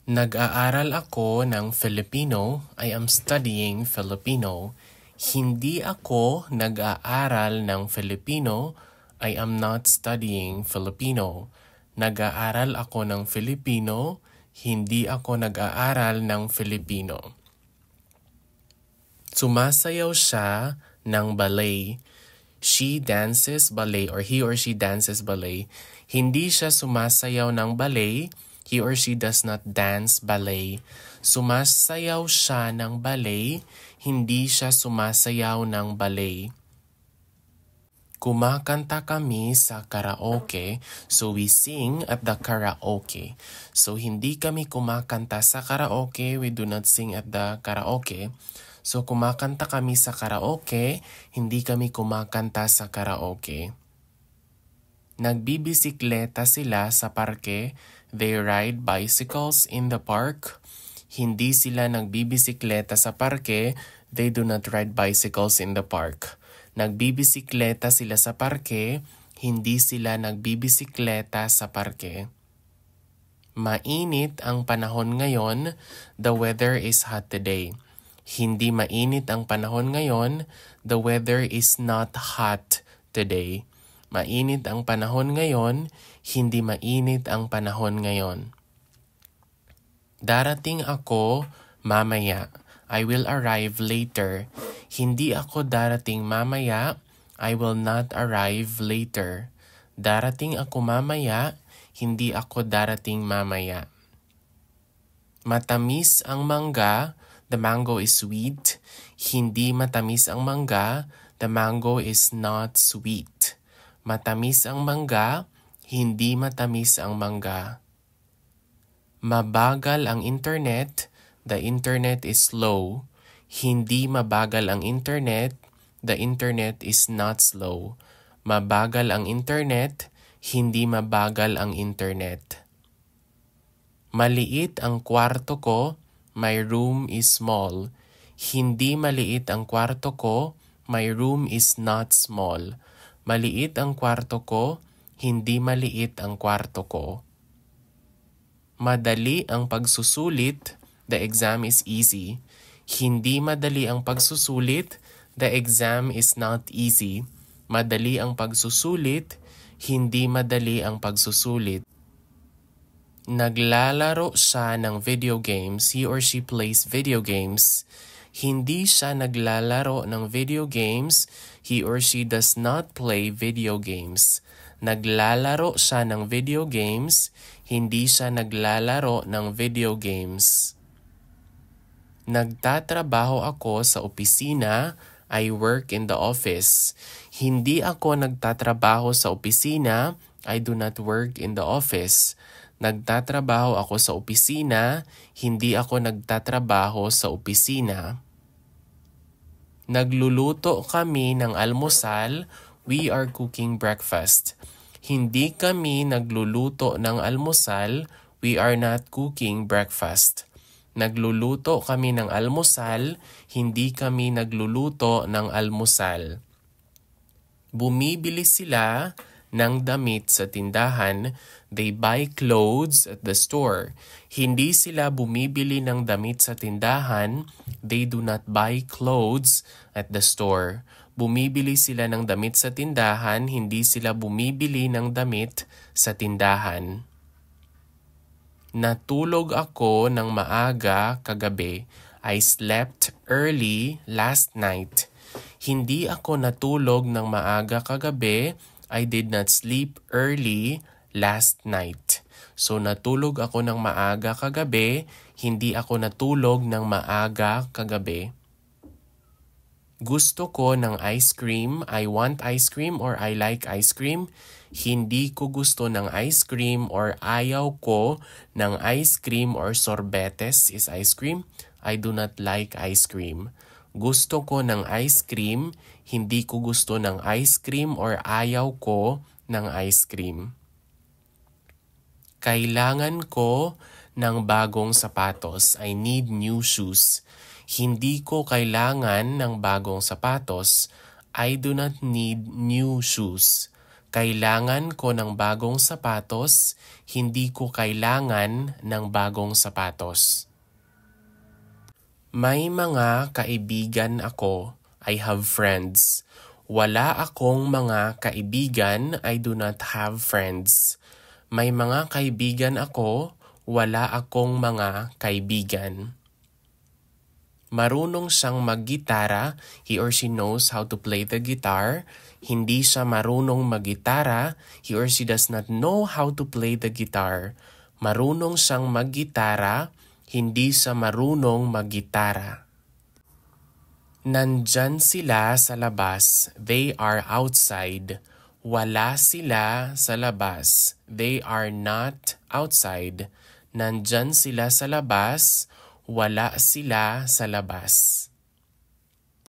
Nag-aaral ako ng Filipino. I am studying Filipino. Hindi ako nag-aaral ng Filipino. I am not studying Filipino. Nag-aaral ako ng Filipino. Hindi ako nag-aaral ng Filipino. Sumasayaw siya ng ballet. She dances ballet or he or she dances ballet. Hindi siya sumasayaw ng ballet. He or she does not dance ballet. Sumasayaw siya ng ballet. Hindi siya sumasayaw ng ballet. Kumakanta kami sa karaoke, so we sing at the karaoke. So hindi kami kumakanta sa karaoke, we do not sing at the karaoke. So kumakanta kami sa karaoke, hindi kami kumakanta sa karaoke. Nagbibisikleta sila sa parke, they ride bicycles in the park. Hindi sila nagbibisikleta sa parke, they do not ride bicycles in the park. Nagbibisikleta sila sa parke, hindi sila nagbibisikleta sa parke. Mainit ang panahon ngayon, the weather is hot today. Hindi mainit ang panahon ngayon, the weather is not hot today. Mainit ang panahon ngayon, hindi mainit ang panahon ngayon. Darating ako mamaya. I will arrive later. Hindi ako darating mamaya. I will not arrive later. Darating ako mamaya. Hindi ako darating mamaya. Matamis ang mangga. The mango is sweet. Hindi matamis ang mangga. The mango is not sweet. Matamis ang mangga. Hindi matamis ang mangga. Mabagal ang internet. The internet is slow. Hindi mabagal ang internet. The internet is not slow. Mabagal ang internet. Hindi mabagal ang internet. Maliit ang kwarto ko. My room is small. Hindi maliit ang kwarto ko. My room is not small. Maliit ang kwarto ko. Hindi maliit ang kwarto ko. Madali ang pagsusulit. The exam is easy. Hindi madali ang pagsusulit. The exam is not easy. Madali ang pagsusulit. Hindi madali ang pagsusulit. Naglalaro siya ng video games. He or she plays video games. Hindi siya naglalaro ng video games. He or she does not play video games. Naglalaro siya ng video games. Hindi siya naglalaro ng video games. Nagtatrabaho ako sa opisina. I work in the office. Hindi ako nagtatrabaho sa opisina. I do not work in the office. Nagtatrabaho ako sa opisina. Hindi ako nagtatrabaho sa opisina. Nagluluto kami ng almusal. We are cooking breakfast. Hindi kami nagluluto ng almusal. We are not cooking breakfast. Nagluluto kami ng almusal. Hindi kami nagluluto ng almusal. Bumibili sila ng damit sa tindahan. They buy clothes at the store. Hindi sila bumibili ng damit sa tindahan. They do not buy clothes at the store. Bumibili sila ng damit sa tindahan. Hindi sila bumibili ng damit sa tindahan. Natulog ako ng maaga kagabi. I slept early last night. Hindi ako natulog ng maaga kagabi. I did not sleep early last night. So natulog ako ng maaga kagabi. Hindi ako natulog ng maaga kagabi. Gusto ko ng ice cream. I want ice cream or I like ice cream. Hindi ko gusto ng ice cream or ayaw ko ng ice cream or sorbetes is ice cream. I do not like ice cream. Gusto ko ng ice cream. Hindi ko gusto ng ice cream or ayaw ko ng ice cream. Kailangan ko ng bagong sapatos. I need new shoes. Hindi ko kailangan ng bagong sapatos. I do not need new shoes. Kailangan ko ng bagong sapatos, hindi ko kailangan ng bagong sapatos. May mga kaibigan ako, I have friends. Wala akong mga kaibigan, I do not have friends. May mga kaibigan ako, wala akong mga kaibigan. Marunong siyang maggitara, he or she knows how to play the guitar. Hindi siya marunong maggitara, he or she does not know how to play the guitar. Marunong siyang maggitara, hindi siya marunong maggitara. Nandyan sila sa labas, they are outside. Wala sila sa labas, they are not outside. Nandyan sila sa labas, wala sila sa labas.